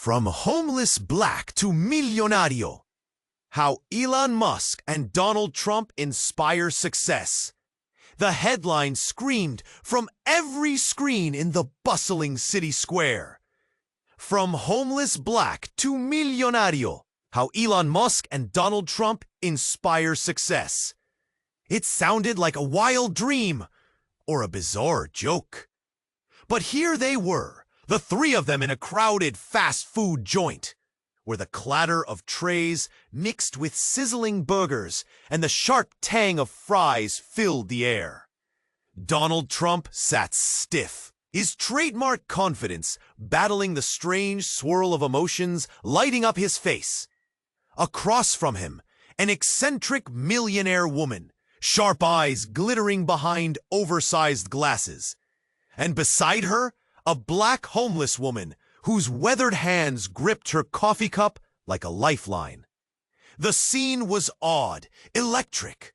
From homeless black to millonario. How Elon Musk and Donald Trump inspire success. The headline screamed from every screen in the bustling city square. From homeless black to millonario. How Elon Musk and Donald Trump inspire success. It sounded like a wild dream or a bizarre joke. But here they were, the three of them in a crowded fast food joint, where the clatter of trays mixed with sizzling burgers and the sharp tang of fries filled the air. Donald Trump sat stiff, his trademark confidence battling the strange swirl of emotions lighting up his face. Across from him, an eccentric millionaire woman, sharp eyes glittering behind oversized glasses. And beside her, a black homeless woman whose weathered hands gripped her coffee cup like a lifeline. The scene was odd, electric,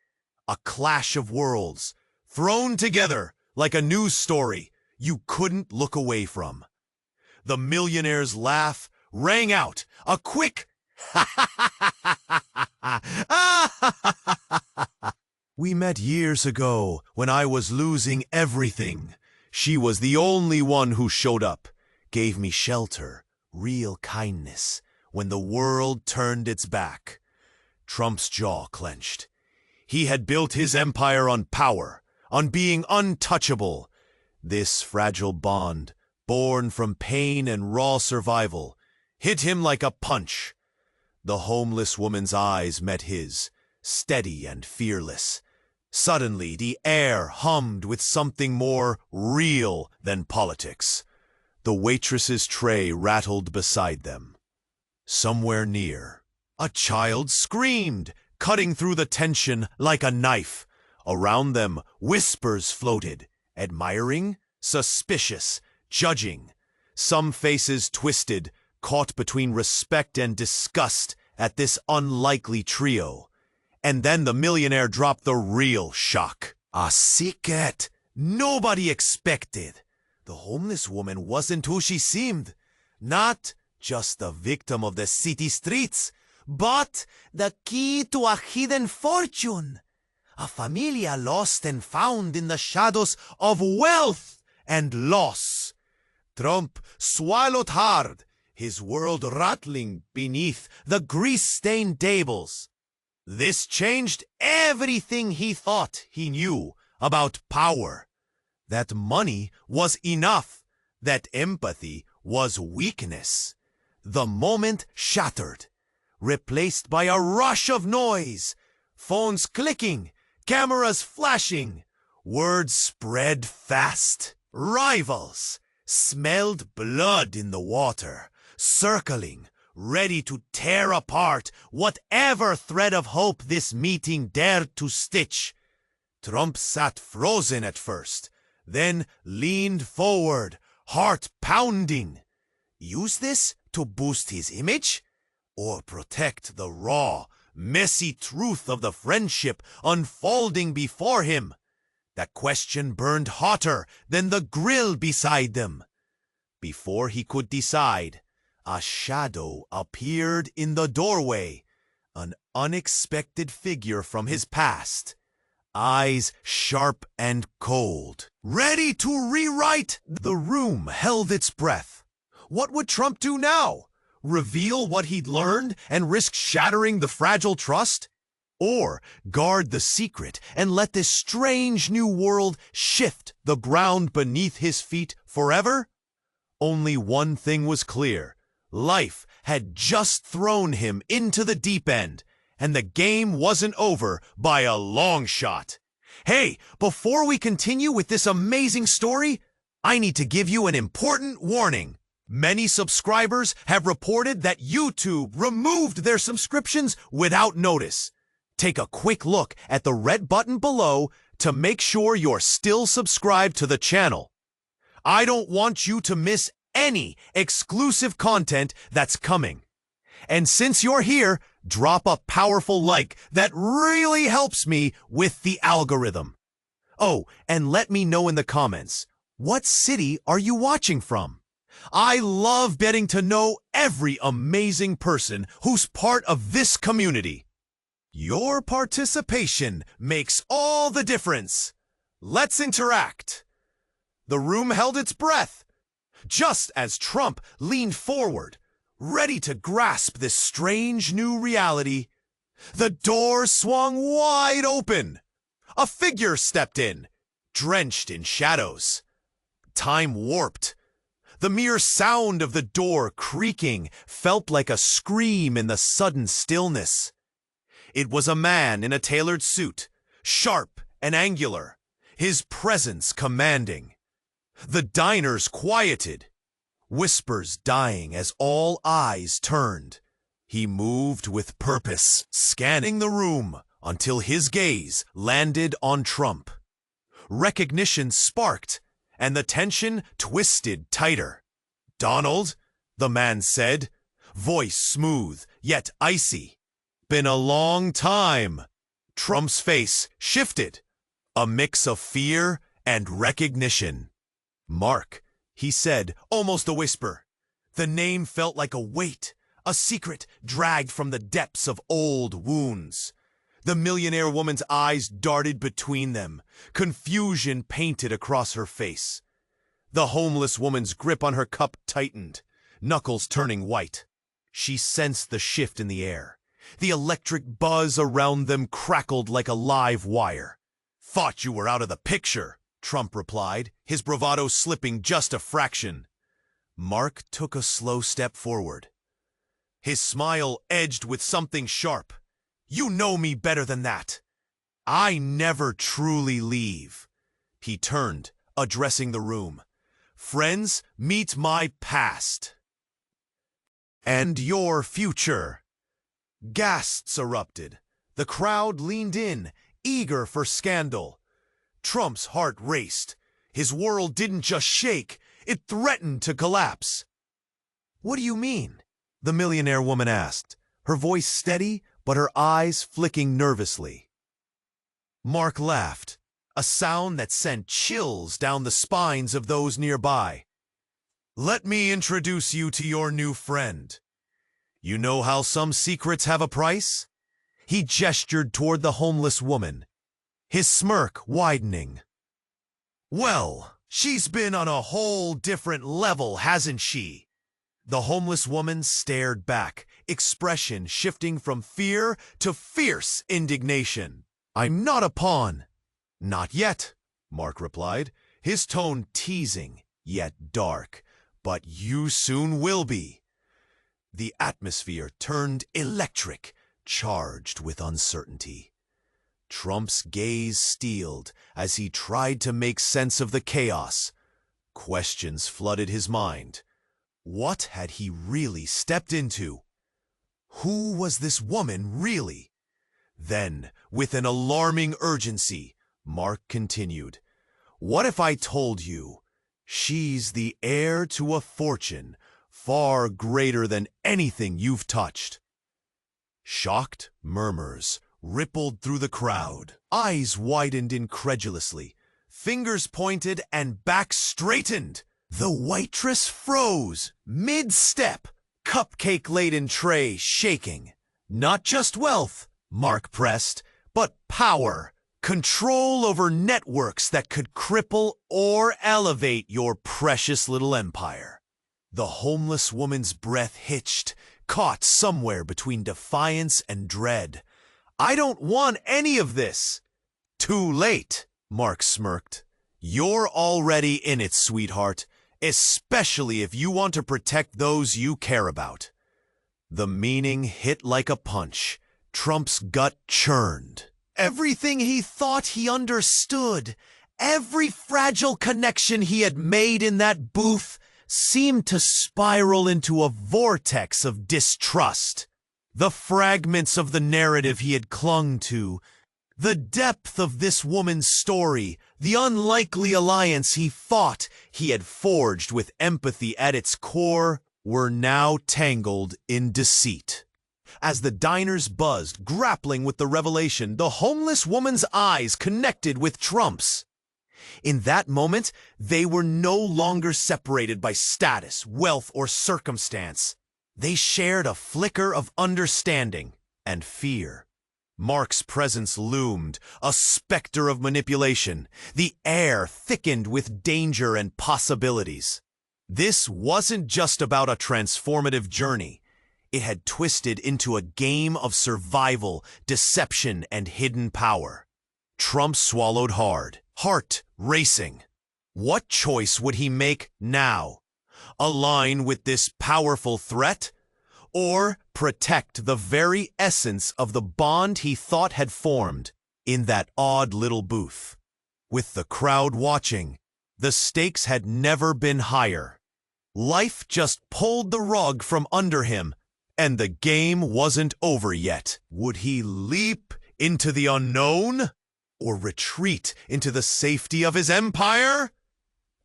a clash of worlds, thrown together like a news story you couldn't look away from. The millionaire's laugh rang out, a quick ha ha ha ha ha ha. We met years ago when I was losing everything. She was the only one who showed up, gave me shelter, real kindness, when the world turned its back. Trump's jaw clenched. He had built his empire on power, on being untouchable. This fragile bond, born from pain and raw survival, hit him like a punch. The homeless woman's eyes met his, steady and fearless. Suddenly, the air hummed with something more real than politics. The waitress's tray rattled beside them. Somewhere near, a child screamed, cutting through the tension like a knife. Around them, whispers floated, admiring, suspicious, judging. Some faces twisted, caught between respect and disgust at this unlikely trio. And then the millionaire dropped the real shock. A secret nobody expected. The homeless woman wasn't who she seemed. Not just the victim of the city streets, but the key to a hidden fortune. A familia lost and found in the shadows of wealth and loss. Trump swallowed hard, his world rattling beneath the grease-stained tables. This changed everything he thought he knew about power. That money was enough. That empathy was weakness. The moment shattered, replaced by a rush of noise. Phones clicking, cameras flashing. Words spread fast. Rivals smelled blood in the water, circling, ready to tear apart whatever thread of hope this meeting dared to stitch. Trump sat frozen at first, then leaned forward, heart pounding. Use this to boost his image? Or protect the raw, messy truth of the friendship unfolding before him? That question burned hotter than the grill beside them. Before he could decide, a shadow appeared in the doorway, an unexpected figure from his past, eyes sharp and cold, ready to rewrite. The room held its breath. What would Trump do now? Reveal what he'd learned and risk shattering the fragile trust? Or guard the secret and let this strange new world shift the ground beneath his feet forever? Only one thing was clear. Life had just thrown him into the deep end, and the game wasn't over by a long shot. Hey, before we continue with this amazing story, I need to give you an important warning. Many subscribers have reported that YouTube removed their subscriptions without notice. Take a quick look at the red button below to make sure you're still subscribed to the channel. I don't want you to miss any exclusive content that's coming. And since you're here, drop a powerful like. That really helps me with the algorithm. Oh, and let me know in the comments, what city are you watching from? I love getting to know every amazing person who's part of this community. Your participation makes all the difference. Let's interact." The room held its breath, just as Trump leaned forward, ready to grasp this strange new reality. The door swung wide open. A figure stepped in, drenched in shadows. Time warped. The mere sound of the door creaking felt like a scream in the sudden stillness. It was a man in a tailored suit, sharp and angular, his presence commanding. The diners quieted, whispers dying as all eyes turned. He moved with purpose, scanning the room until his gaze landed on Trump. Recognition sparked, and the tension twisted tighter. "Donald," the man said, voice smooth yet icy. "Been a long time." Trump's face shifted, a mix of fear and recognition. "Mark," he said, almost a whisper. The name felt like a weight, a secret dragged from the depths of old wounds. The millionaire woman's eyes darted between them, confusion painted across her face. The homeless woman's grip on her cup tightened, knuckles turning white. She sensed the shift in the air. The electric buzz around them crackled like a live wire. "Thought you were out of the picture," Trump replied, his bravado slipping just a fraction. Mark took a slow step forward. His smile edged with something sharp. "You know me better than that. I never truly leave." He turned, addressing the room. "Friends, meet my past. And your future." Gasps erupted. The crowd leaned in, eager for scandal. Trump's heart raced. His world didn't just shake, it threatened to collapse. "What do you mean?" the millionaire woman asked, her voice steady but her eyes flicking nervously. Mark laughed, a sound that sent chills down the spines of those nearby. "Let me introduce you to your new friend. You know how some secrets have a price?" He gestured toward the homeless woman, his smirk widening. "Well, she's been on a whole different level, hasn't she?" The homeless woman stared back, expression shifting from fear to fierce indignation. "I'm not a pawn." "Not yet," Mark replied, his tone teasing yet dark. "But you soon will be." The atmosphere turned electric, charged with uncertainty. Trump's gaze steeled as he tried to make sense of the chaos. Questions flooded his mind. What had he really stepped into? Who was this woman really? Then, with an alarming urgency, Mark continued, "What if I told you she's the heir to a fortune far greater than anything you've touched?" Shocked murmurs rippled through the crowd. Eyes widened incredulously, fingers pointed and backs straightened. The waitress froze mid-step, cupcake-laden tray shaking. "Not just wealth," Mark pressed, "but power. Control over networks that could cripple or elevate your precious little empire." The homeless woman's breath hitched, caught somewhere between defiance and dread. "I don't want any of this." "Too late," Mark smirked. "You're already in it, sweetheart, especially if you want to protect those you care about." The meaning hit like a punch. Trump's gut churned. Everything he thought he understood, every fragile connection he had made in that booth, seemed to spiral into a vortex of distrust. The fragments of the narrative he had clung to, the depth of this woman's story, the unlikely alliance he thought he had forged with empathy at its core, were now tangled in deceit. As the diners buzzed, grappling with the revelation, the homeless woman's eyes connected with Trump's. In that moment, they were no longer separated by status, wealth, or circumstance. They shared a flicker of understanding and fear. Mark's presence loomed, a specter of manipulation. The air thickened with danger and possibilities. This wasn't just about a transformative journey. It had twisted into a game of survival, deception, and hidden power. Trump swallowed hard, heart racing. What choice would he make now? Align with this powerful threat? Or protect the very essence of the bond he thought had formed in that odd little booth? With the crowd watching, the stakes had never been higher. Life just pulled the rug from under him, and the game wasn't over yet. Would he leap into the unknown, or retreat into the safety of his empire?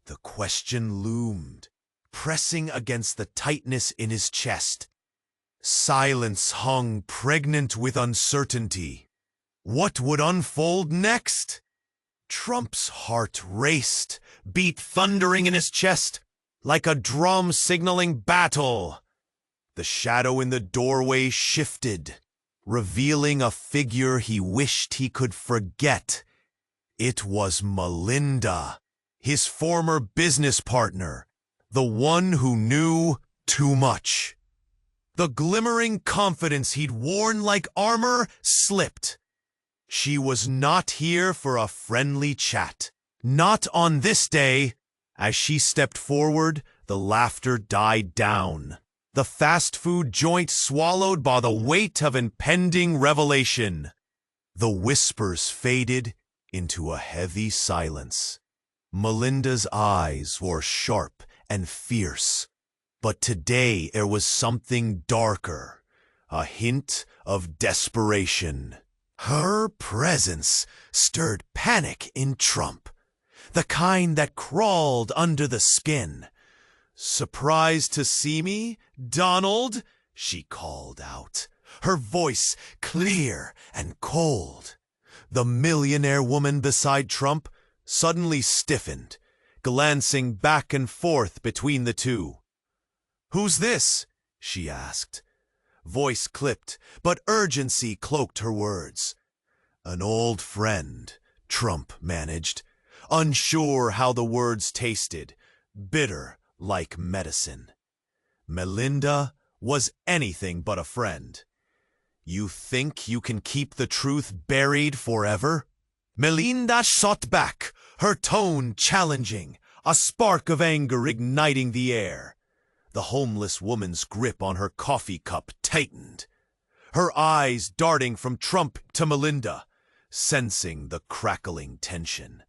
The question loomed, pressing against the tightness in his chest. Silence hung pregnant with uncertainty. What would unfold next? Trump's heart raced, beat thundering in his chest, like a drum signaling battle. The shadow in the doorway shifted, revealing a figure he wished he could forget. It was Melinda, his former business partner, the one who knew too much. The glimmering confidence he'd worn like armor slipped. She was not here for a friendly chat. Not on this day. As she stepped forward, the laughter died down. The fast food joint swallowed by the weight of impending revelation. The whispers faded into a heavy silence. Melinda's eyes were sharp and fierce. But today there was something darker, a hint of desperation. Her presence stirred panic in Trump, the kind that crawled under the skin. "Surprised to see me, Donald?" she called out, her voice clear and cold. The millionaire woman beside Trump suddenly stiffened, glancing back and forth between the two. "Who's this?" she asked. Voice clipped, but urgency cloaked her words. "An old friend," Trump managed, unsure how the words tasted, bitter like medicine. Melinda was anything but a friend. "You think you can keep the truth buried forever?" Melinda shot back, her tone challenging, a spark of anger igniting the air. The homeless woman's grip on her coffee cup tightened, her eyes darting from Trump to Melinda, sensing the crackling tension.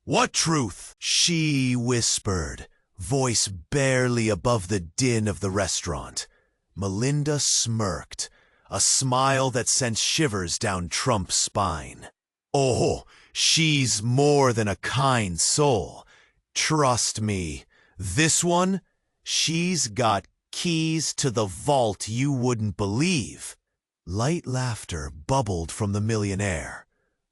"What truth?" she whispered, voice barely above the din of the restaurant. Melinda smirked, a smile that sent shivers down Trump's spine. "Oh, she's more than a kind soul. Trust me, this one, she's got keys to the vault you wouldn't believe." Light laughter bubbled from the millionaire,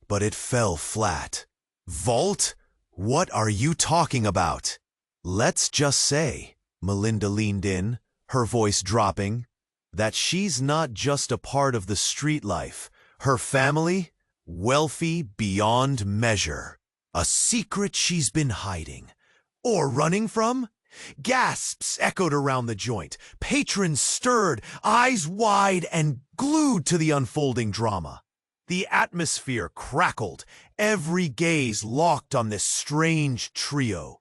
but it fell flat. "Vault? What are you talking about?" "Let's just say," Melinda leaned in, her voice dropping, "that she's not just a part of the street life. Her family, wealthy beyond measure. A secret she's been hiding, or running from?" Gasps echoed around the joint. Patrons stirred, eyes wide and glued to the unfolding drama. The atmosphere crackled, every gaze locked on this strange trio.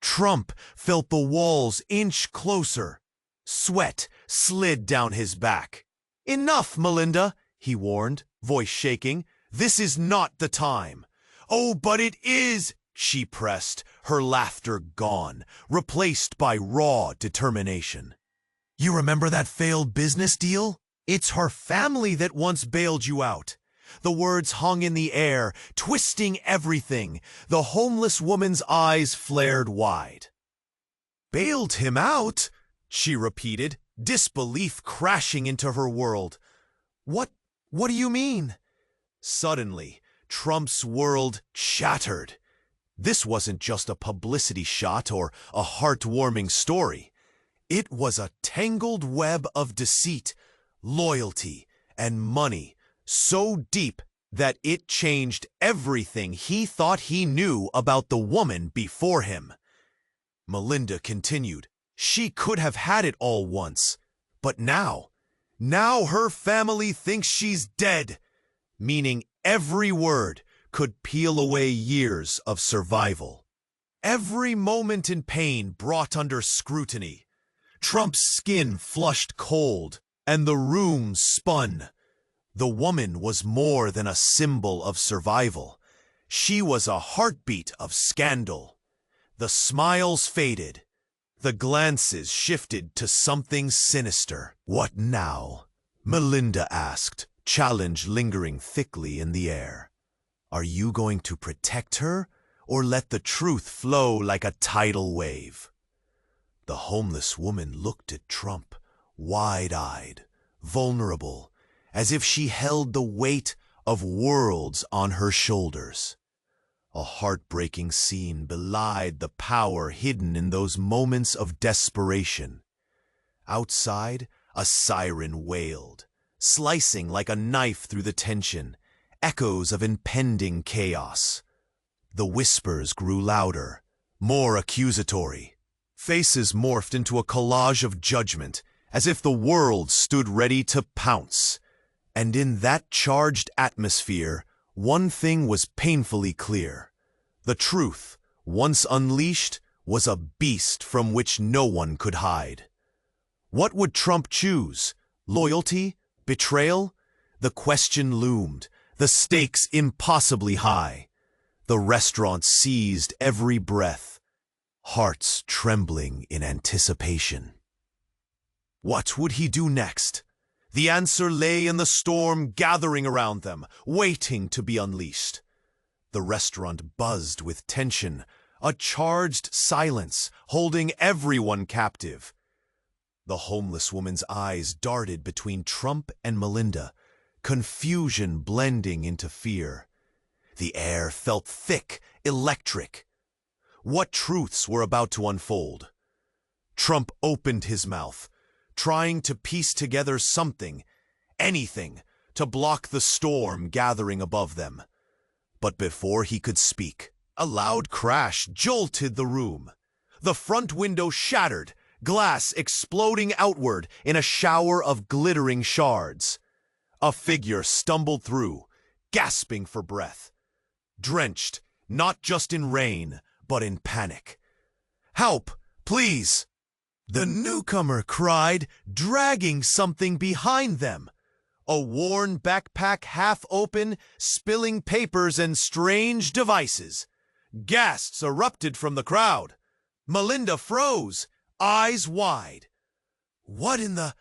Trump felt the walls inch closer. Sweat slid down his back. "Enough, Melinda," he warned, voice shaking. "This is not the time." "Oh, but it is," she pressed, her laughter gone, replaced by raw determination. "You remember that failed business deal? It's her family that once bailed you out." The words hung in the air, twisting everything. The homeless woman's eyes flared wide. "Bailed him out?" she repeated, disbelief crashing into her world. What do you mean?" Suddenly, Trump's world shattered. This wasn't just a publicity shot or a heartwarming story. It was a tangled web of deceit, loyalty, and money so deep that it changed everything he thought he knew about the woman before him. Melinda continued. She could have had it all once, but now her family thinks she's dead, meaning every word could peel away years of survival. Every moment in pain brought under scrutiny. Trump's skin flushed cold, and the room spun. The woman was more than a symbol of survival. She was a heartbeat of scandal. The smiles faded. The glances shifted to something sinister. "What now?" Melinda asked, challenge lingering thickly in the air. "Are you going to protect her, or let the truth flow like a tidal wave?" The homeless woman looked at Trump, wide-eyed, vulnerable, as if she held the weight of worlds on her shoulders. A heartbreaking scene belied the power hidden in those moments of desperation. Outside, a siren wailed, slicing like a knife through the tension, echoes of impending chaos. The whispers grew louder, more accusatory. Faces morphed into a collage of judgment, as if the world stood ready to pounce. And in that charged atmosphere, one thing was painfully clear. The truth, once unleashed, was a beast from which no one could hide. What would Trump choose? Loyalty? Betrayal? The question loomed, the stakes impossibly high. The restaurant seized every breath, hearts trembling in anticipation. What would he do next? The answer lay in the storm gathering around them, waiting to be unleashed. The restaurant buzzed with tension, a charged silence holding everyone captive. The homeless woman's eyes darted between Trump and Melinda, confusion blending into fear. The air felt thick, electric. What truths were about to unfold? Trump opened his mouth, trying to piece together something, anything, to block the storm gathering above them. But before he could speak, a loud crash jolted the room. The front window shattered, glass exploding outward in a shower of glittering shards. A figure stumbled through, gasping for breath, drenched not just in rain, but in panic. "Help, please!" the newcomer cried, dragging something behind them. A worn backpack half open, spilling papers and strange devices. Gasps erupted from the crowd. Melinda froze, eyes wide. "What in the—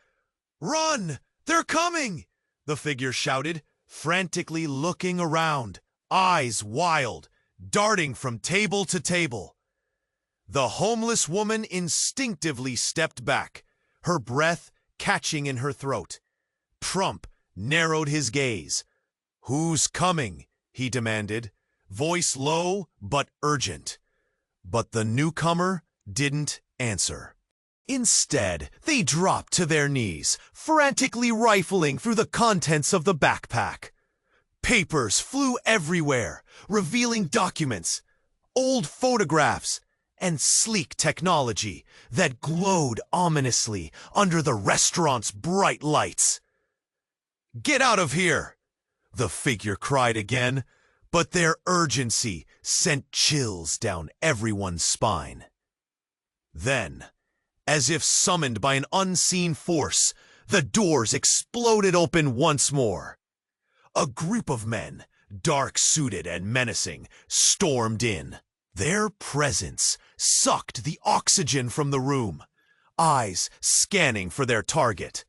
Run! They're coming!" the figure shouted, frantically looking around, eyes wild, darting from table to table. The homeless woman instinctively stepped back, her breath catching in her throat. Trump narrowed his gaze. "Who's coming?" he demanded, voice low but urgent. But the newcomer didn't answer. Instead, they dropped to their knees, frantically rifling through the contents of the backpack. Papers flew everywhere, revealing documents, old photographs, and sleek technology that glowed ominously under the restaurant's bright lights. "Get out of here!" the figure cried again, but their urgency sent chills down everyone's spine. Then, as if summoned by an unseen force, the doors exploded open once more. A group of men, dark-suited and menacing, stormed in. Their presence sucked the oxygen from the room, eyes scanning for their target.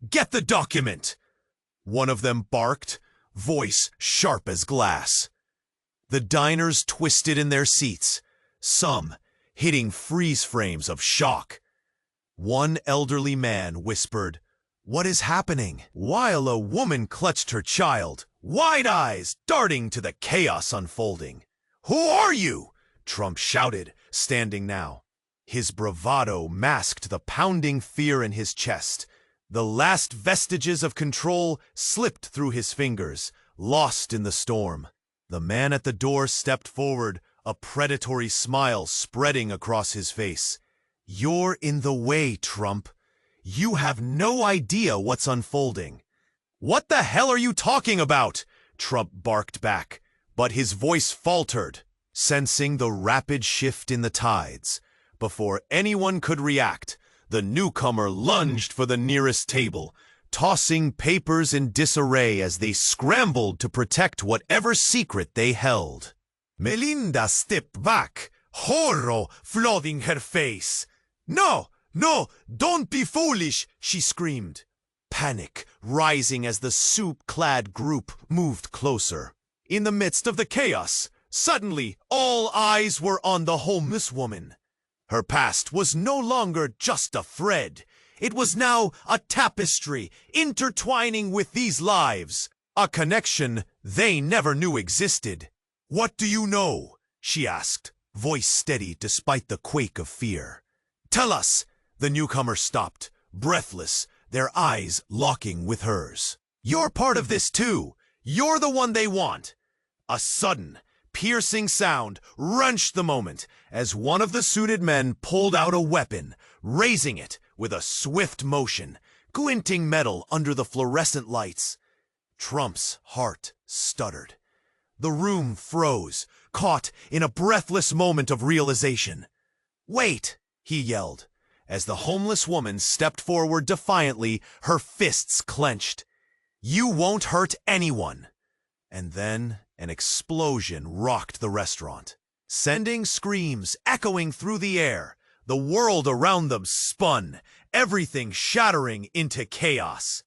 "Get the document!" one of them barked, voice sharp as glass. The diners twisted in their seats, some hitting freeze frames of shock. One elderly man whispered, "What is happening?" while a woman clutched her child, wide eyes darting to the chaos unfolding. "Who are you?" Trump shouted, standing now. His bravado masked the pounding fear in his chest. The last vestiges of control slipped through his fingers, lost in the storm. The man at the door stepped forward, a predatory smile spreading across his face. "You're in the way, Trump. You have no idea what's unfolding." "What the hell are you talking about?" Trump barked back, but his voice faltered, sensing the rapid shift in the tides. Before anyone could react, the newcomer lunged for the nearest table, tossing papers in disarray as they scrambled to protect whatever secret they held. Melinda stepped back, horror flooding her face. No, don't be foolish," she screamed, panic rising as the soup-clad group moved closer. In the midst of the chaos, suddenly all eyes were on the homeless woman. Her past was no longer just a thread. It was now a tapestry intertwining with these lives, a connection they never knew existed. "What do you know?" she asked, voice steady despite the quake of fear. "Tell us." The newcomer stopped, breathless, their eyes locking with hers. "You're part of this too. You're the one they want." A sudden, piercing sound wrenched the moment as one of the suited men pulled out a weapon, raising it with a swift motion, glinting metal under the fluorescent lights. Trump's heart stuttered. The room froze, caught in a breathless moment of realization. "Wait!" he yelled, as the homeless woman stepped forward defiantly, her fists clenched. "You won't hurt anyone." And then an explosion rocked the restaurant, sending screams echoing through the air. The world around them spun, everything shattering into chaos.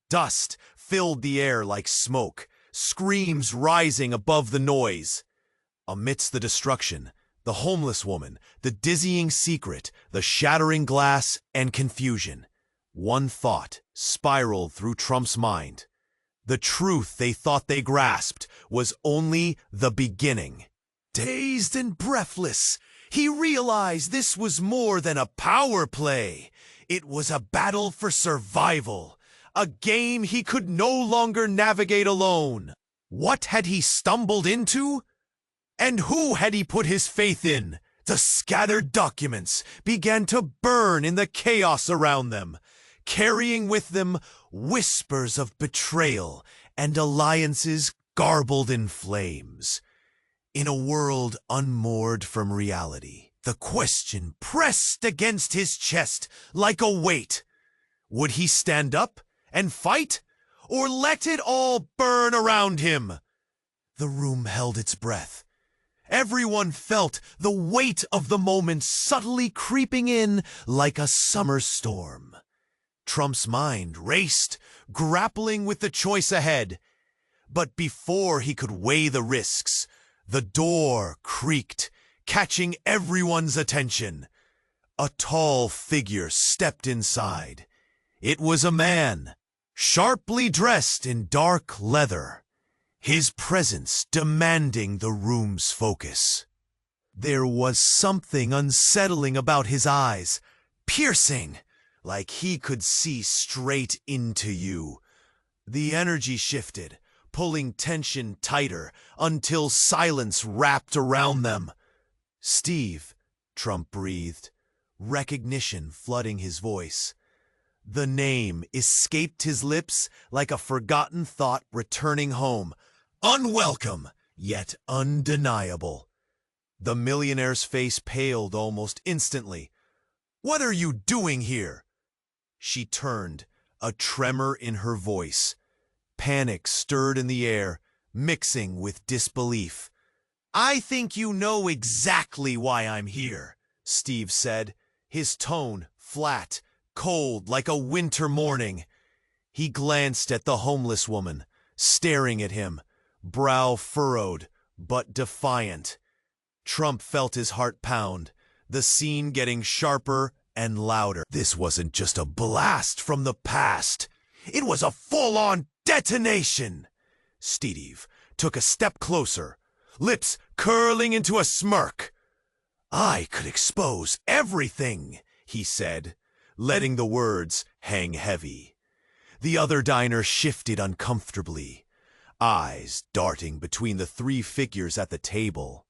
Dust filled the air like smoke, screams rising above the noise. Amidst the destruction, the homeless woman, the dizzying secret, the shattering glass, and confusion. One thought spiraled through Trump's mind. The truth they thought they grasped was only the beginning. Dazed and breathless, he realized this was more than a power play. It was a battle for survival, a game he could no longer navigate alone. What had he stumbled into? And who had he put his faith in? The scattered documents began to burn in the chaos around them, carrying with them whispers of betrayal and alliances garbled in flames. In a world unmoored from reality, the question pressed against his chest like a weight. Would he stand up and fight, or let it all burn around him? The room held its breath. Everyone felt the weight of the moment subtly creeping in like a summer storm. Trump's mind raced, grappling with the choice ahead. But before he could weigh the risks, the door creaked, catching everyone's attention. A tall figure stepped inside. It was a man, sharply dressed in dark leather, his presence demanding the room's focus. There was something unsettling about his eyes, piercing, like he could see straight into you. The energy shifted, pulling tension tighter until silence wrapped around them. "Steve," Trump breathed, recognition flooding his voice. The name escaped his lips like a forgotten thought returning home, unwelcome, yet undeniable. The millionaire's face paled almost instantly. "What are you doing here?" She turned, a tremor in her voice. Panic stirred in the air, mixing with disbelief. "I think you know exactly why I'm here," Steve said, his tone flat, cold like a winter morning. He glanced at the homeless woman, staring at him, brow furrowed but defiant. Trump felt his heart pound, the scene getting sharper and louder. This wasn't just a blast from the past. It was a full-on detonation. Steve took a step closer, lips curling into a smirk. I could expose everything, he said, letting the words hang heavy. The other diner shifted uncomfortably, eyes darting between the three figures at the table.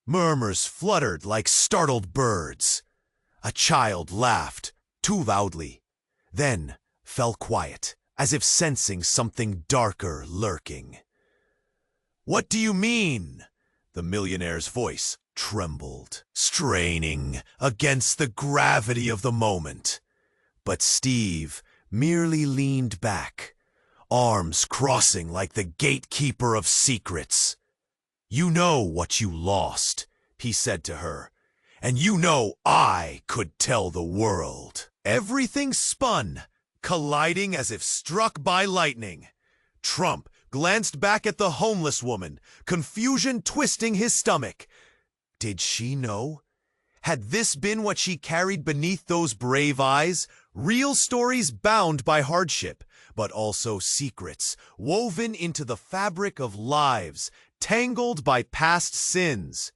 Murmurs fluttered like startled birds. A child laughed, too loudly, then fell quiet, as if sensing something darker lurking. "What do you mean?" The millionaire's voice trembled, straining against the gravity of the moment. But Steve merely leaned back, arms crossing like the gatekeeper of secrets. "You know what you lost," he said to her, "and you know I could tell the world." Everything spun, colliding as if struck by lightning. Trump glanced back at the homeless woman, confusion twisting his stomach. Did she know? Had this been what she carried beneath those brave eyes? Real stories bound by hardship, but also secrets woven into the fabric of lives, tangled by past sins.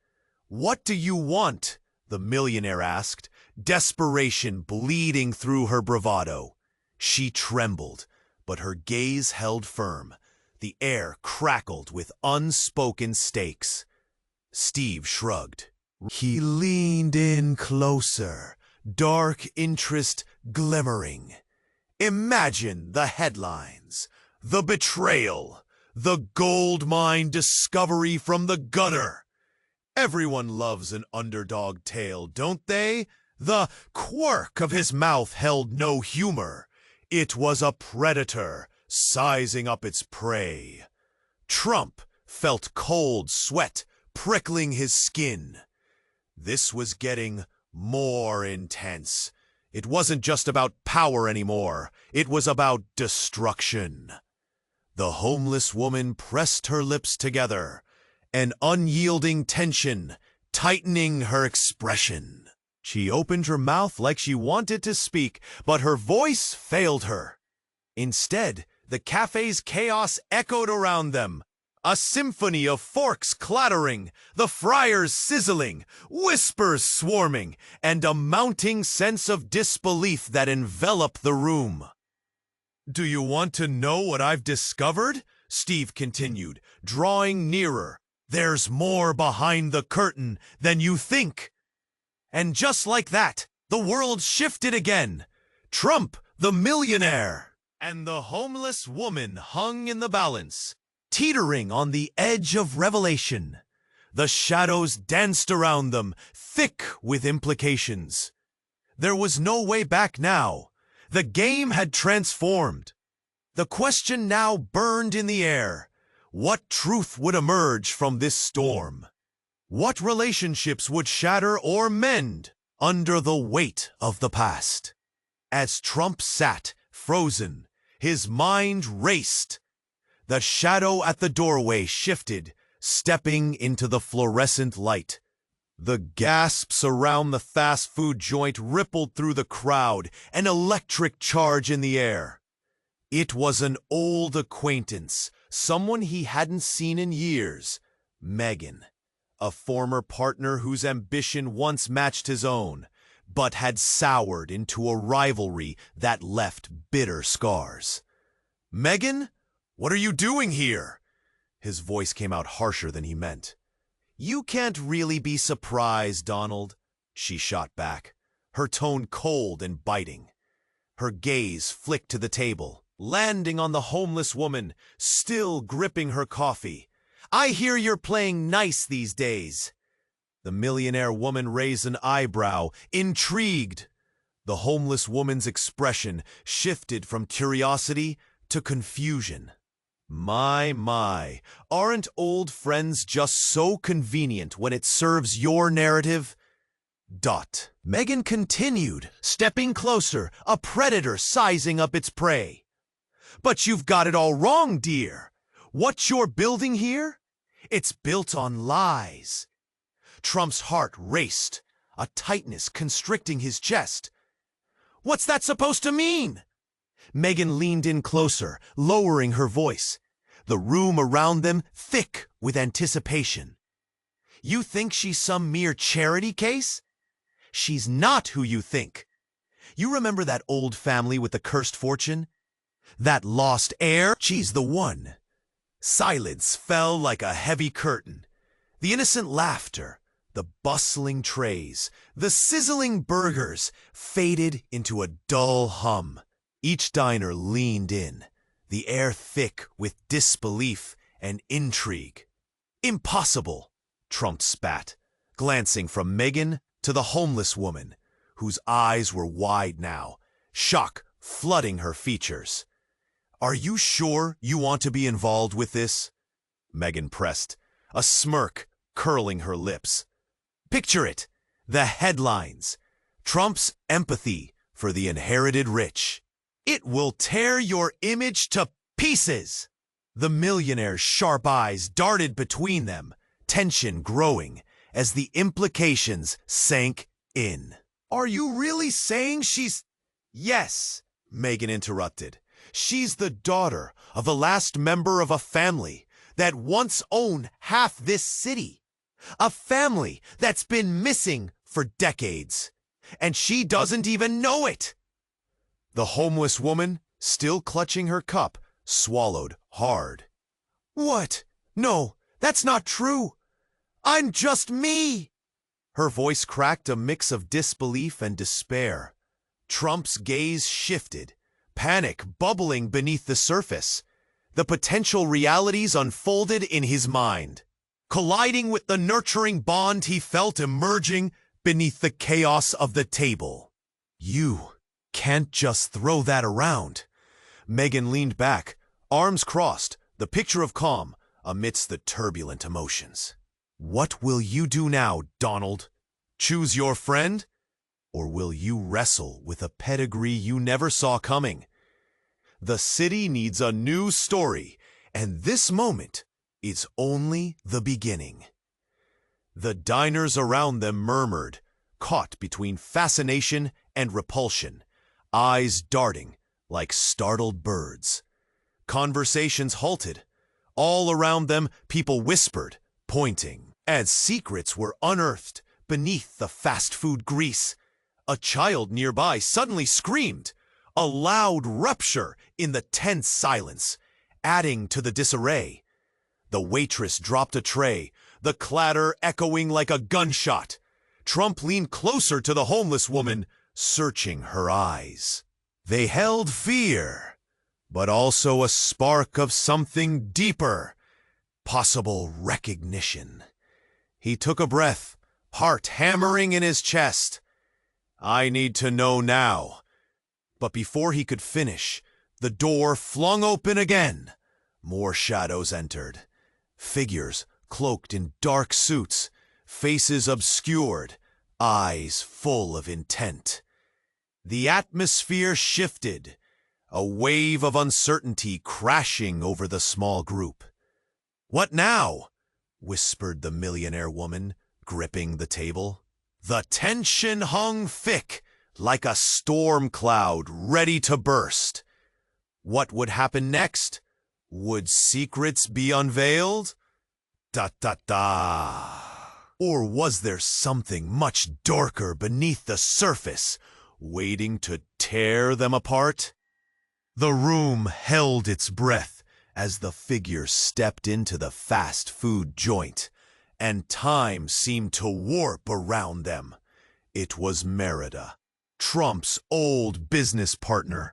"What do you want?" the millionaire asked, desperation bleeding through her bravado. She trembled, but her gaze held firm. The air crackled with unspoken stakes. Steve shrugged. He leaned in closer, dark interest glimmering. Imagine the headlines, the betrayal, the gold mine discovery from the gutter. Everyone loves an underdog tale, don't they? The quirk of his mouth held no humor. It was a predator, sizing up its prey. Trump felt cold sweat prickling his skin. This was getting more intense. It wasn't just about power anymore. It was about destruction. The homeless woman pressed her lips together, an unyielding tension tightening her expression. She opened her mouth like she wanted to speak, but her voice failed her. Instead, the cafe's chaos echoed around them. A symphony of forks clattering, the fryers sizzling, whispers swarming, and a mounting sense of disbelief that enveloped the room. "Do you want to know what I've discovered?" Steve continued, drawing nearer. "There's more behind the curtain than you think." And just like that, the world shifted again. Trump, the millionaire, and the homeless woman hung in the balance, teetering on the edge of revelation. The shadows danced around them, thick with implications. There was no way back now. The game had transformed. The question now burned in the air. What truth would emerge from this storm? What relationships would shatter or mend under the weight of the past? As Trump sat, frozen, his mind raced. The shadow at the doorway shifted, stepping into the fluorescent light. The gasps around the fast food joint rippled through the crowd, an electric charge in the air. It was an old acquaintance, someone he hadn't seen in years, Megan, a former partner whose ambition once matched his own, but had soured into a rivalry that left bitter scars. "Megan, what are you doing here?" His voice came out harsher than he meant. "You can't really be surprised, Donald," she shot back, her tone cold and biting. Her gaze flicked to the table, landing on the homeless woman, still gripping her coffee. "I hear you're playing nice these days." The millionaire woman raised an eyebrow, intrigued. The homeless woman's expression shifted from curiosity to confusion. My, aren't old friends just so convenient when it serves your narrative? Megan continued, stepping closer, a predator sizing up its prey. "But you've got it all wrong, dear. What you're building here? It's built on lies." Trump's heart raced, a tightness constricting his chest. "What's that supposed to mean?" Megan leaned in closer, lowering her voice, the room around them thick with anticipation. You think she's some mere charity case? She's not who you think. You remember that old family with the cursed fortune? That lost heir? She's the one. Silence fell like a heavy curtain. The innocent laughter, the bustling trays, the sizzling burgers faded into a dull hum. Each diner leaned in, the air thick with disbelief and intrigue. Impossible, Trump spat, glancing from Megan to the homeless woman, whose eyes were wide now, shock flooding her features. Are you sure you want to be involved with this? Megan pressed, a smirk curling her lips. Picture it, the headlines. Trump's empathy for the inherited rich. It will tear your image to pieces. The millionaire's sharp eyes darted between them, tension growing as the implications sank in. Are you really saying she's... Yes, Megan interrupted. She's the daughter of the last member of a family that once owned half this city. A family that's been missing for decades. And she doesn't even know it. The homeless woman, still clutching her cup, swallowed hard. What? No, that's not true. I'm just me. Her voice cracked a mix of disbelief and despair. Trump's gaze shifted, panic bubbling beneath the surface. The potential realities unfolded in his mind, colliding with the nurturing bond he felt emerging beneath the chaos of the table. You can't just throw that around. Megan leaned back, arms crossed, the picture of calm amidst the turbulent emotions. What will you do now, Donald? Choose your friend? Or will you wrestle with a pedigree you never saw coming? The city needs a new story, and this moment is only the beginning. The diners around them murmured, caught between fascination and repulsion, eyes darting like startled birds. Conversations halted. All around them, people whispered, pointing, as secrets were unearthed beneath the fast food grease. A child nearby suddenly screamed, a loud rupture in the tense silence, adding to the disarray. The waitress dropped a tray, the clatter echoing like a gunshot. Trump leaned closer to the homeless woman, searching her eyes. They held fear, but also a spark of something deeper, possible recognition. He took a breath, heart hammering in his chest. I need to know now. But before he could finish, the door flung open again. More shadows entered. Figures cloaked in dark suits, faces obscured, eyes full of intent. The atmosphere shifted, a wave of uncertainty crashing over the small group. What now? Whispered the millionaire woman, gripping the table. The tension hung thick, like a storm cloud ready to burst. What would happen next? Would secrets be unveiled? Da-da-da. Or was there something much darker beneath the surface, waiting to tear them apart? The room held its breath as the figure stepped into the fast food joint, and time seemed to warp around them. It was Merida, Trump's old business partner,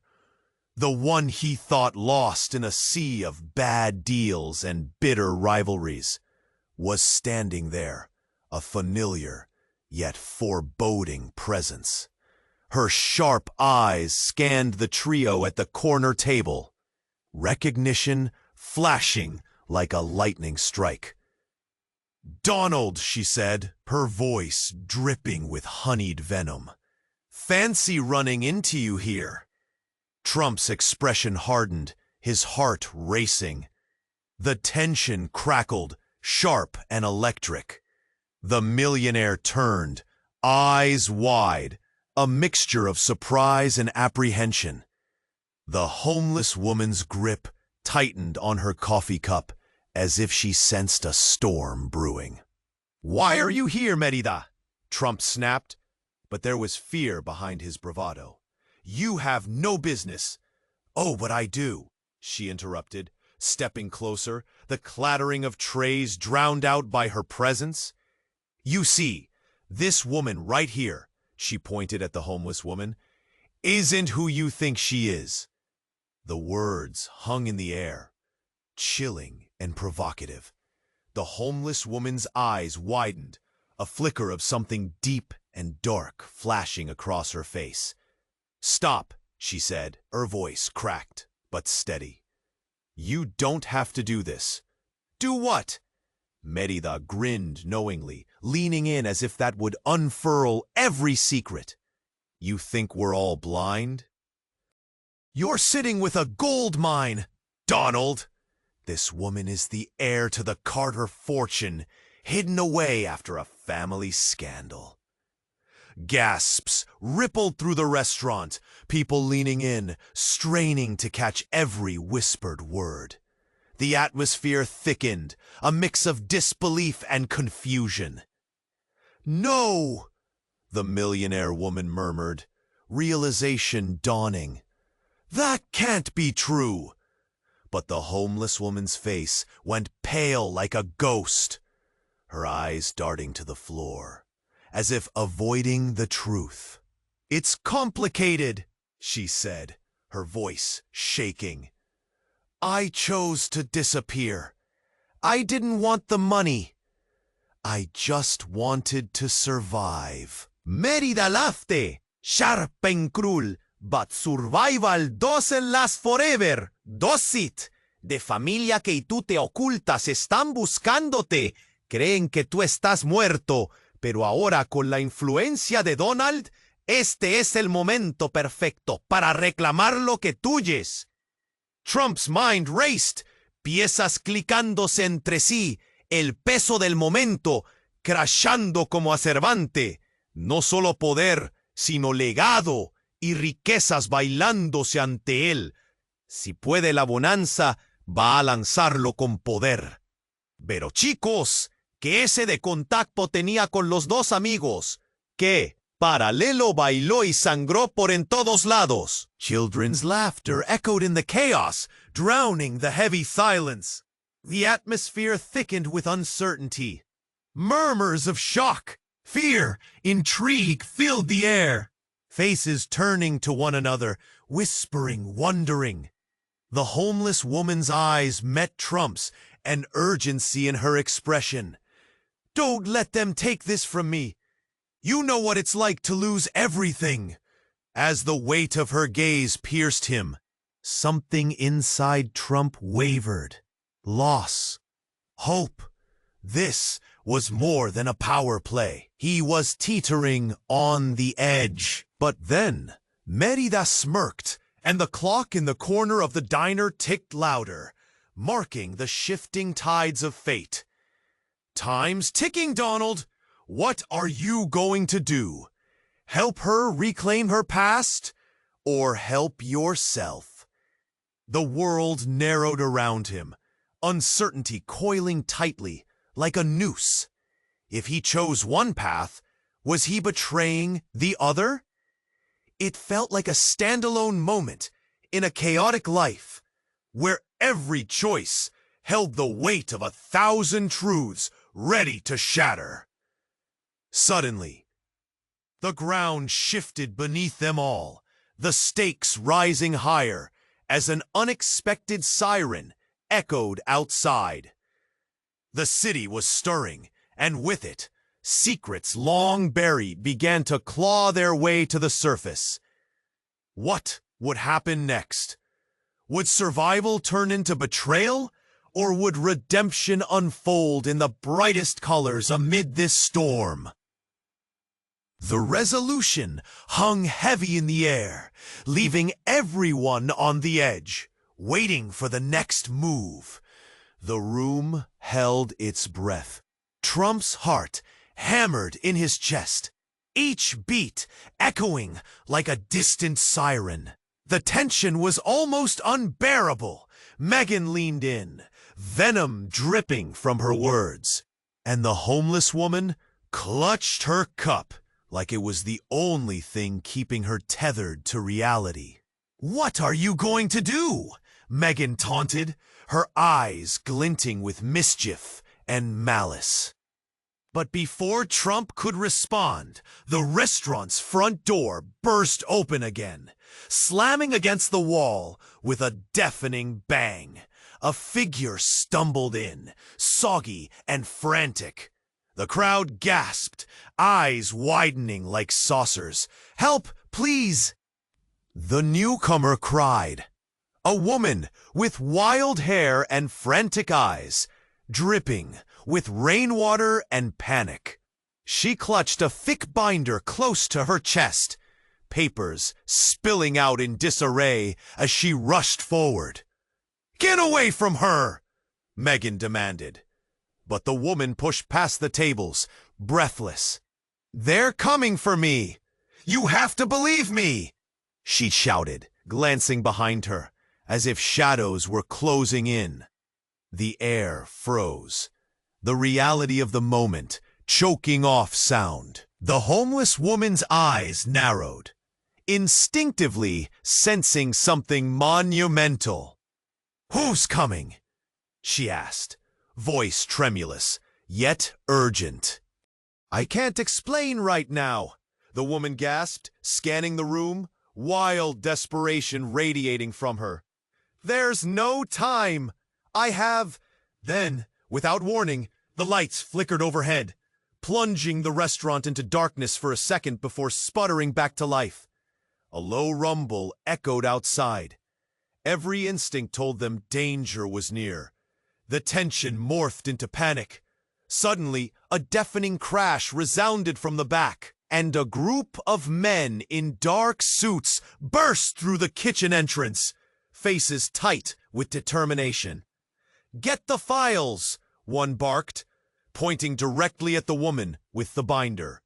the one he thought lost in a sea of bad deals and bitter rivalries, was standing there, a familiar yet foreboding presence. Her sharp eyes scanned the trio at the corner table, recognition flashing like a lightning strike. Donald, she said, her voice dripping with honeyed venom. Fancy running into you here. Trump's expression hardened, his heart racing. The tension crackled, sharp and electric. The millionaire turned, eyes wide, a mixture of surprise and apprehension. The homeless woman's grip tightened on her coffee cup as if she sensed a storm brewing. Why are you here, Merida? Trump snapped, but there was fear behind his bravado. You have no business. Oh, but I do, she interrupted, stepping closer, the clattering of trays drowned out by her presence. You see, this woman right here, she pointed at the homeless woman, isn't who you think she is. The words hung in the air, chilling and provocative. The homeless woman's eyes widened, a flicker of something deep and dark flashing across her face. Stop, she said, her voice cracked but steady. You don't have to do this. Do what? Merida grinned knowingly, leaning in as if that would unfurl every secret. You think we're all blind? You're sitting with a gold mine, Donald. This woman is the heir to the Carter fortune, hidden away after a family scandal. Gasps rippled through the restaurant, people leaning in, straining to catch every whispered word. The atmosphere thickened, a mix of disbelief and confusion. No, the millionaire woman murmured, realization dawning. That can't be true. But the homeless woman's face went pale like a ghost, her eyes darting to the floor, as if avoiding the truth. It's complicated, she said, her voice shaking. I chose to disappear. I didn't want the money. I just wanted to survive. Merida lafte, sharp and cruel, but survival doesn't last forever, does it? De familia que tú te ocultas están buscándote. Creen que tú estás muerto, pero ahora con la influencia de Donald, este es el momento perfecto para reclamar lo que tuyes. Trump's mind raced, piezas clicándose entre sí, el peso del momento, crashando como a Cervante. No solo poder, sino legado y riquezas bailándose ante él. Si puede la bonanza, va a lanzarlo con poder. Pero chicos, que ese de contacto tenía con los dos amigos, que paralelo bailó y sangró por en todos lados. Children's laughter echoed in the chaos, drowning the heavy silence. The atmosphere thickened with uncertainty. Murmurs of shock, fear, intrigue filled the air. Faces turning to one another, whispering, wondering. The homeless woman's eyes met Trump's, an urgency in her expression. Don't let them take this from me. You know what it's like to lose everything. As the weight of her gaze pierced him, something inside Trump wavered. Loss. Hope. This was more than a power play. He was teetering on the edge. But then, Merida smirked, and the clock in the corner of the diner ticked louder, marking the shifting tides of fate. Time's ticking, Donald. What are you going to do? Help her reclaim her past, or help yourself? The world narrowed around him, uncertainty coiling tightly, like a noose. If he chose one path, was he betraying the other? It felt like a standalone moment in a chaotic life, where every choice held the weight of 1,000 truths ready to shatter. Suddenly, the ground shifted beneath them all, the stakes rising higher as an unexpected siren echoed outside. The city was stirring, and with it, secrets long buried began to claw their way to the surface. What would happen next? Would survival turn into betrayal, or would redemption unfold in the brightest colors amid this storm? The resolution hung heavy in the air, leaving everyone on the edge, waiting for the next move. The room held its breath. Trump's heart hammered in his chest, each beat echoing like a distant siren. The tension was almost unbearable. Megan leaned in, venom dripping from her words. And the homeless woman clutched her cup like it was the only thing keeping her tethered to reality. "What are you going to do?" Megan taunted, her eyes glinting with mischief and malice. But before Trump could respond, the restaurant's front door burst open again, slamming against the wall with a deafening bang. A figure stumbled in, soggy and frantic. The crowd gasped, eyes widening like saucers. "Help, please!" The newcomer cried. A woman with wild hair and frantic eyes, dripping with rainwater and panic. She clutched a thick binder close to her chest, papers spilling out in disarray as she rushed forward. "Get away from her!" Megan demanded. But the woman pushed past the tables, breathless. "They're coming for me! You have to believe me!" she shouted, glancing behind her, as if shadows were closing in. The air froze, the reality of the moment choking off sound. The homeless woman's eyes narrowed, instinctively sensing something monumental. "Who's coming?" she asked, voice tremulous, yet urgent. "I can't explain right now," the woman gasped, scanning the room, wild desperation radiating from her. "There's no time. I have—" Then, without warning, the lights flickered overhead, plunging the restaurant into darkness for a second before sputtering back to life. A low rumble echoed outside. Every instinct told them danger was near. The tension morphed into panic. Suddenly, a deafening crash resounded from the back, and a group of men in dark suits burst through the kitchen entrance, faces tight with determination. "Get the files!" one barked, pointing directly at the woman with the binder.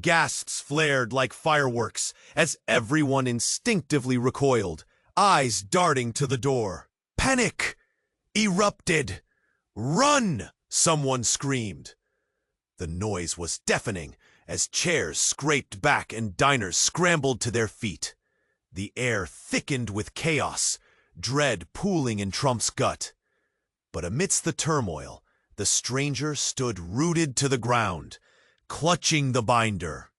Gasps flared like fireworks as everyone instinctively recoiled, eyes darting to the door. Panic erupted. "Run!" someone screamed. The noise was deafening as chairs scraped back and diners scrambled to their feet. The air thickened with chaos, dread pooling in Trump's gut. But amidst the turmoil, the stranger stood rooted to the ground, clutching the binder.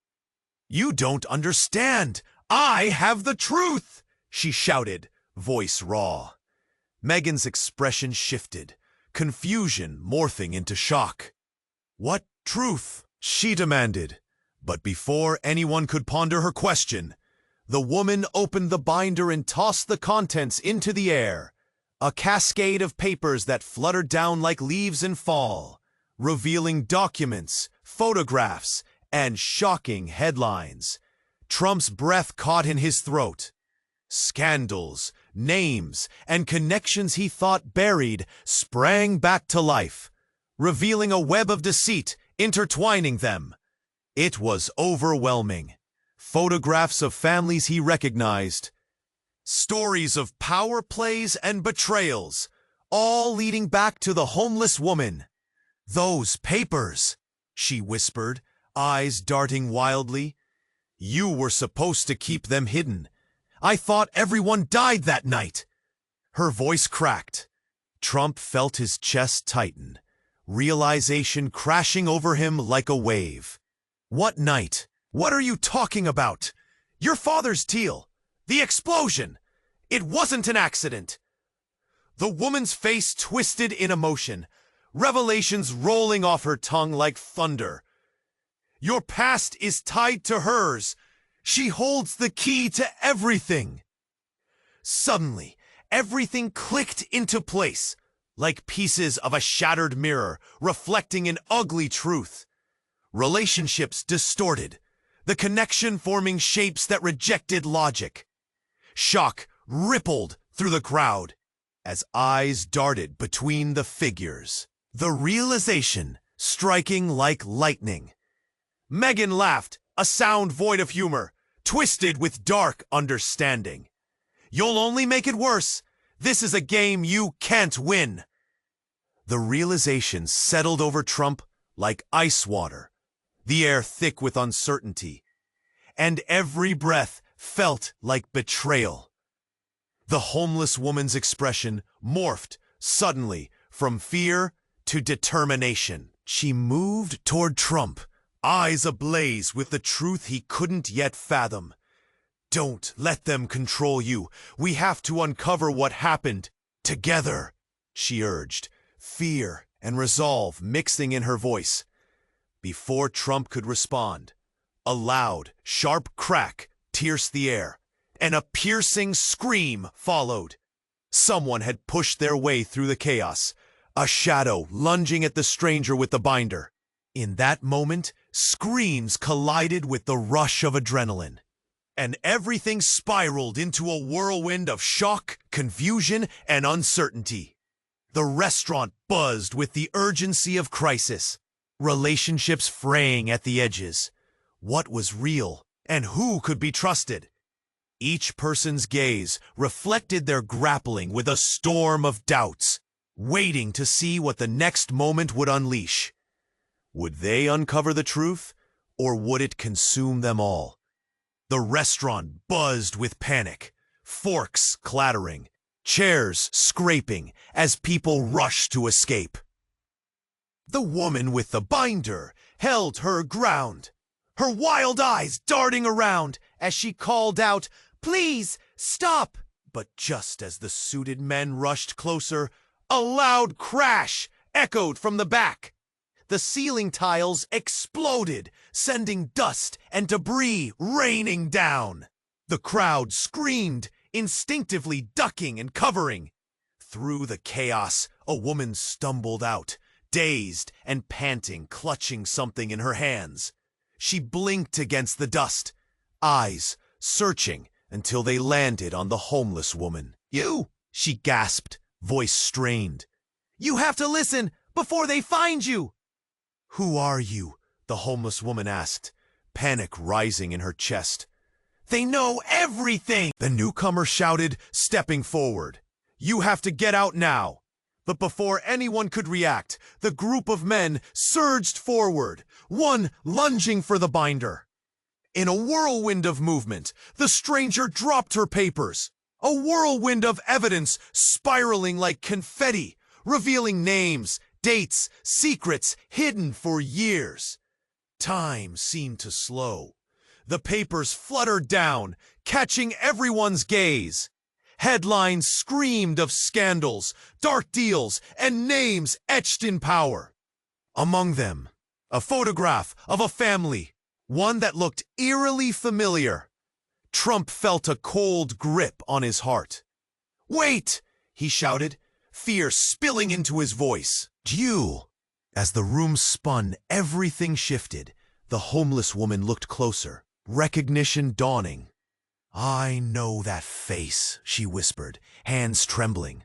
"You don't understand! I have the truth!" she shouted, voice raw. Megan's expression shifted, confusion morphing into shock. "What truth?" she demanded. But before anyone could ponder her question, the woman opened the binder and tossed the contents into the air. A cascade of papers that fluttered down like leaves in fall, revealing documents, photographs, and shocking headlines. Trump's breath caught in his throat. Scandals, names, and connections he thought buried sprang back to life, revealing a web of deceit intertwining them. It was overwhelming. Photographs of families he recognized, stories of power plays and betrayals, all leading back to the homeless woman. "Those papers," she whispered, eyes darting wildly. "You were supposed to keep them hidden. I thought everyone died that night." Her voice cracked. Trump felt his chest tighten, realization crashing over him like a wave. "What night? What are you talking about? Your father's Teal. The explosion. It wasn't an accident." The woman's face twisted in emotion, revelations rolling off her tongue like thunder. "Your past is tied to hers. She holds the key to everything." Suddenly, everything clicked into place, like pieces of a shattered mirror reflecting an ugly truth. Relationships distorted, the connection forming shapes that rejected logic. Shock rippled through the crowd as eyes darted between the figures, the realization striking like lightning. Megan laughed, a sound void of humor, twisted with dark understanding. "You'll only make it worse. This is a game you can't win." The realization settled over Trump like ice water, the air thick with uncertainty, and every breath felt like betrayal. The homeless woman's expression morphed suddenly from fear to determination. She moved toward Trump, eyes ablaze with the truth he couldn't yet fathom. "Don't let them control you. We have to uncover what happened together," she urged, fear and resolve mixing in her voice. Before Trump could respond, a loud, sharp crack pierced the air, and a piercing scream followed. Someone had pushed their way through the chaos, a shadow lunging at the stranger with the binder. In that moment, screams collided with the rush of adrenaline, and everything spiraled into a whirlwind of shock, confusion, and uncertainty. The restaurant buzzed with the urgency of crisis, relationships fraying at the edges. What was real, and who could be trusted? Each person's gaze reflected their grappling with a storm of doubts, waiting to see what the next moment would unleash. Would they uncover the truth, or would it consume them all? The restaurant buzzed with panic, forks clattering, chairs scraping as people rushed to escape. The woman with the binder held her ground, her wild eyes darting around as she called out, "Please, stop!" But just as the suited men rushed closer, a loud crash echoed from the back. The ceiling tiles exploded, sending dust and debris raining down. The crowd screamed, instinctively ducking and covering. Through the chaos, a woman stumbled out, dazed and panting, clutching something in her hands. She blinked against the dust, eyes searching until they landed on the homeless woman. "You!" she gasped, voice strained. "You have to listen before they find you!" "Who are you?" the homeless woman asked, panic rising in her chest. "They know everything!" the newcomer shouted, stepping forward. "You have to get out now!" But before anyone could react, the group of men surged forward, one lunging for the binder. In a whirlwind of movement, the stranger dropped her papers, a whirlwind of evidence spiraling like confetti, revealing names, dates, secrets hidden for years. Time seemed to slow. The papers fluttered down, catching everyone's gaze. Headlines screamed of scandals, dark deals, and names etched in power. Among them, a photograph of a family, one that looked eerily familiar. Trump felt a cold grip on his heart. "Wait!" he shouted, fear spilling into his voice. "You!" As the room spun, everything shifted. The homeless woman looked closer, recognition dawning. "I know that face," she whispered, hands trembling.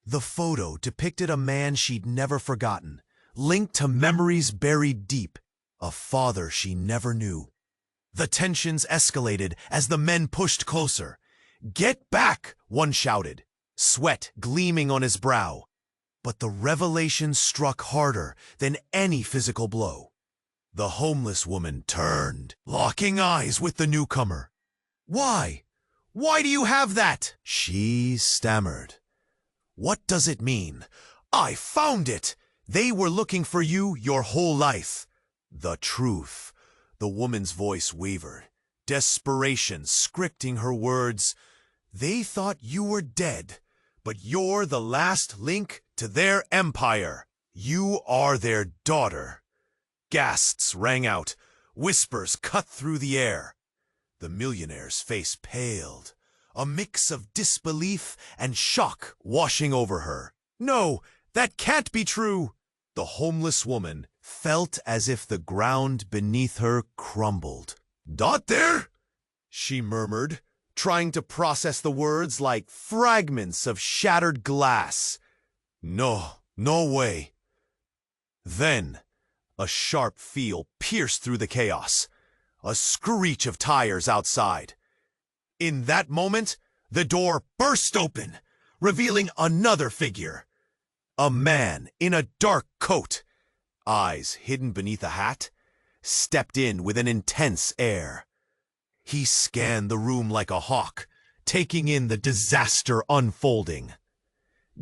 The photo depicted a man she'd never forgotten, linked to memories buried deep, a father she never knew. The tensions escalated as the men pushed closer. "Get back!" one shouted, sweat gleaming on his brow. But the revelation struck harder than any physical blow. The homeless woman turned, locking eyes with the newcomer. "Why? Why do you have that?" she stammered. "What does it mean? I found it! They were looking for you your whole life." "The truth." The woman's voice wavered, desperation scripting her words. "They thought you were dead, but you're the last link to their empire. You are their daughter." Gasps rang out, whispers cut through the air. The millionaire's face paled, a mix of disbelief and shock washing over her. "No, that can't be true." The homeless woman felt as if the ground beneath her crumbled. "Daughter?" she murmured, trying to process the words like fragments of shattered glass. "No, no way." Then, a sharp feel pierced through the chaos, a screech of tires outside. In that moment, the door burst open, revealing another figure. A man in a dark coat, eyes hidden beneath a hat, stepped in with an intense air. He scanned the room like a hawk, taking in the disaster unfolding.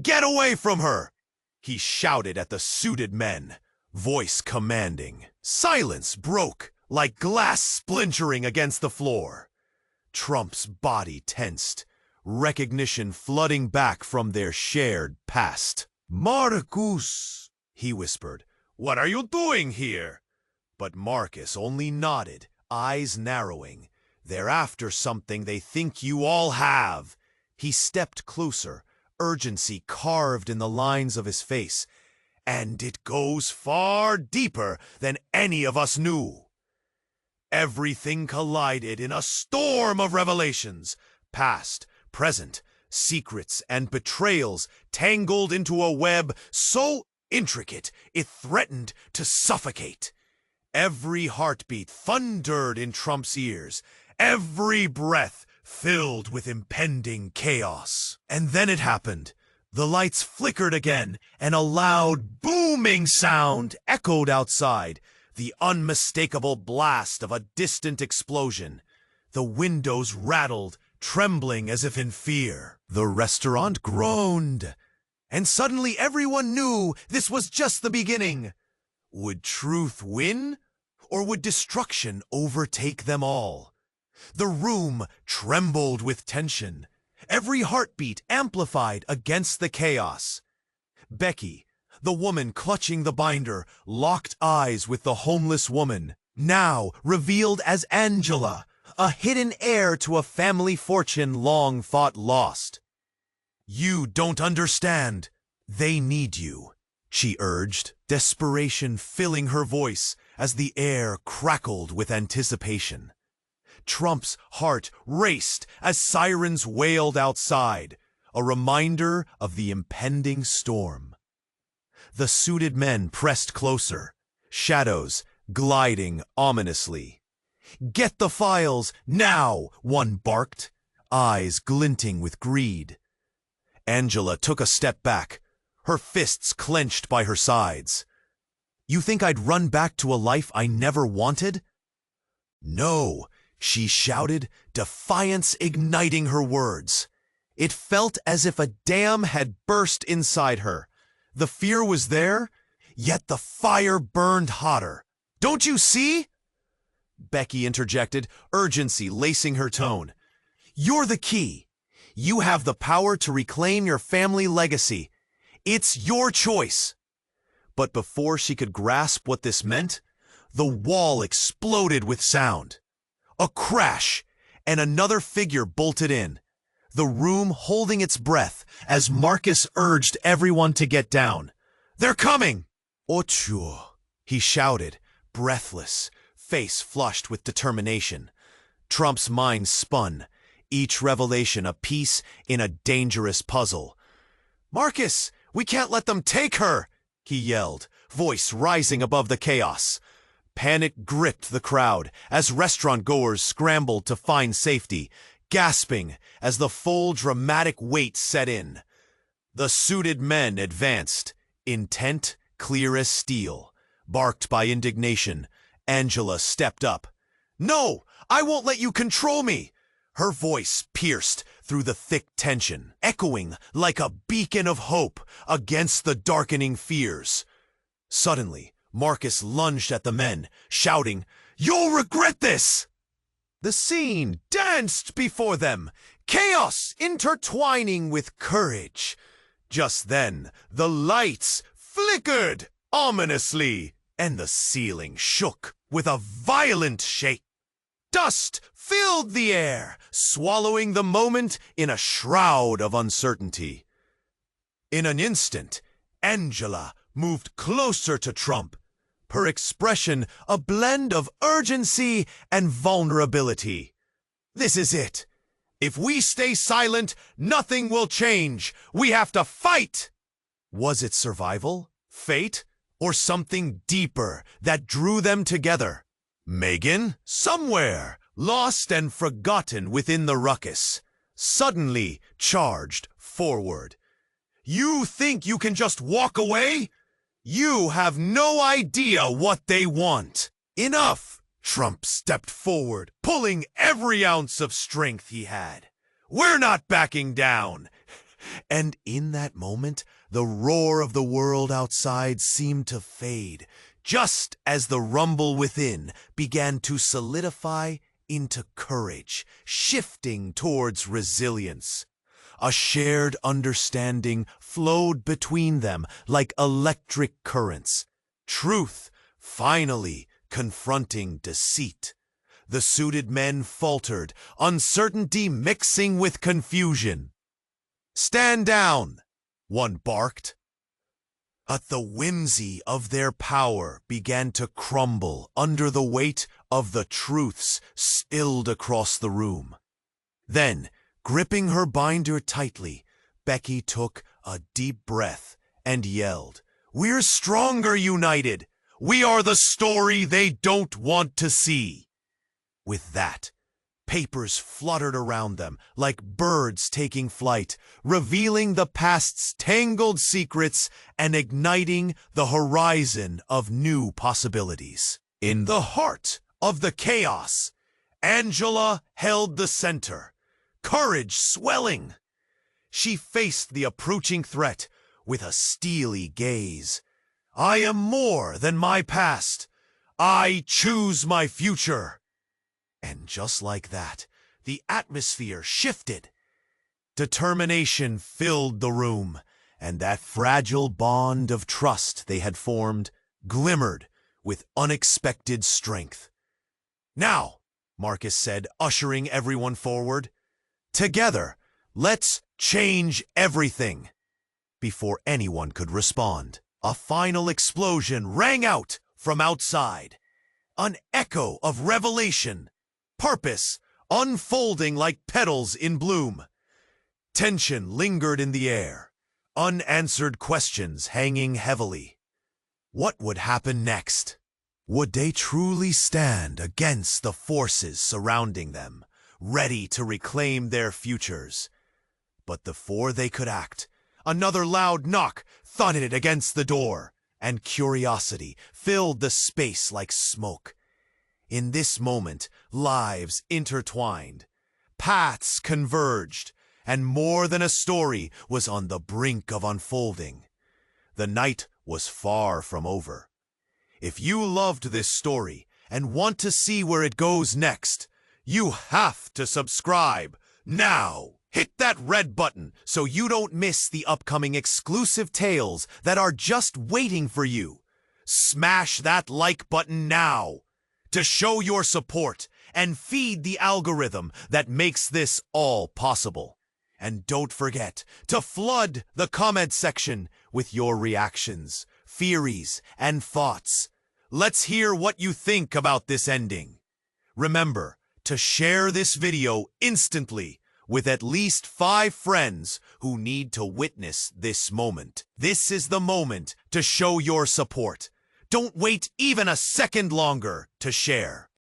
"Get away from her!" he shouted at the suited men, voice commanding. Silence broke like glass splintering against the floor. Trump's body tensed, recognition flooding back from their shared past. "Marcus," he whispered, "what are you doing here?" But Marcus only nodded, eyes narrowing. "They're after something they think you all have." He stepped closer, urgency carved in the lines of his face. "And it goes far deeper than any of us knew." Everything collided in a storm of revelations, past, present, secrets and betrayals tangled into a web so intricate it threatened to suffocate. Every heartbeat thundered in Trump's ears, every breath filled with impending chaos. And then it happened. The lights flickered again, and a loud, booming sound echoed outside, the unmistakable blast of a distant explosion. The windows rattled, trembling as if in fear. The restaurant groaned. And suddenly everyone knew this was just the beginning. Would truth win, or would destruction overtake them all? The room trembled with tension, every heartbeat amplified against the chaos. Becky, the woman clutching the binder, locked eyes with the homeless woman, now revealed as Angela, a hidden heir to a family fortune long thought lost. "You don't understand. They need you," she urged, desperation filling her voice as the air crackled with anticipation. Trump's heart raced as sirens wailed outside, a reminder of the impending storm. The suited men pressed closer, shadows gliding ominously. "Get the files, now!" one barked, eyes glinting with greed. Angela took a step back, her fists clenched by her sides. "You think I'd run back to a life I never wanted?" "No," she shouted, defiance igniting her words. It felt as if a dam had burst inside her. The fear was there, yet the fire burned hotter. "Don't you see?" Becky interjected, urgency lacing her tone. "You're the key. You have the power to reclaim your family legacy. It's your choice." But before she could grasp what this meant, the wall exploded with sound. A crash, and another figure bolted in, the room holding its breath as Marcus urged everyone to get down. "They're coming!" "Ocho," he shouted, breathless, face flushed with determination. Trump's mind spun, each revelation a piece in a dangerous puzzle. "Marcus, we can't let them take her!" he yelled, voice rising above the chaos. Panic gripped the crowd as restaurant-goers scrambled to find safety, gasping as the full dramatic weight set in. The suited men advanced, intent clear as steel. Barked by indignation, Angela stepped up. "No, I won't let you control me!" Her voice pierced through the thick tension, echoing like a beacon of hope against the darkening fears. Suddenly, Marcus lunged at the men, shouting, "You'll regret this!" The scene danced before them, chaos intertwining with courage. Just then, the lights flickered ominously, and the ceiling shook with a violent shake. Dust filled the air, swallowing the moment in a shroud of uncertainty. In an instant, Angela moved closer to Trump, her expression a blend of urgency and vulnerability. "This is it. If we stay silent, nothing will change. We have to fight!" Was it survival, fate, or something deeper that drew them together? Megan, somewhere, lost and forgotten within the ruckus, suddenly charged forward. "You think you can just walk away?" You have no idea what they want. Enough! Trump stepped forward, pulling every ounce of strength he had. We're not backing down. And in that moment, the roar of the world outside seemed to fade, just as the rumble within began to solidify into courage, shifting towards resilience. A shared understanding flowed between them like electric currents. Truth finally confronting deceit. The suited men faltered, uncertainty mixing with confusion. "Stand down," one barked. But the whimsy of their power began to crumble under the weight of the truths spilled across the room. Then, gripping her binder tightly, Becky took a deep breath and yelled, "We're stronger united! We are the story they don't want to see!" With that, papers fluttered around them like birds taking flight, revealing the past's tangled secrets and igniting the horizon of new possibilities. In the heart of the chaos, Angela held the center, courage swelling. She faced the approaching threat with a steely gaze. "I am more than my past. I choose my future." And just like that, the atmosphere shifted. Determination filled the room, and that fragile bond of trust they had formed glimmered with unexpected strength. "Now," Marcus said, ushering everyone forward, "together, let's change everything." Before anyone could respond, a final explosion rang out from outside, an echo of revelation. Purpose unfolding like petals in bloom. Tension lingered in the air, unanswered questions hanging heavily. What would happen next? Would they truly stand against the forces surrounding them, ready to reclaim their futures? But before they could act, another loud knock thudded against the door, and curiosity filled the space like smoke. In this moment, lives intertwined, paths converged, and more than a story was on the brink of unfolding. The night was far from over. If you loved this story and want to see where it goes next, you have to subscribe now. Hit that red button so you don't miss the upcoming exclusive tales that are just waiting for you. Smash that like button now to show your support and feed the algorithm that makes this all possible. And don't forget to flood the comment section with your reactions, theories, and thoughts. Let's hear what you think about this ending. Remember to share this video instantly with at least 5 friends who need to witness this moment. This is the moment to show your support. Don't wait even a second longer to share.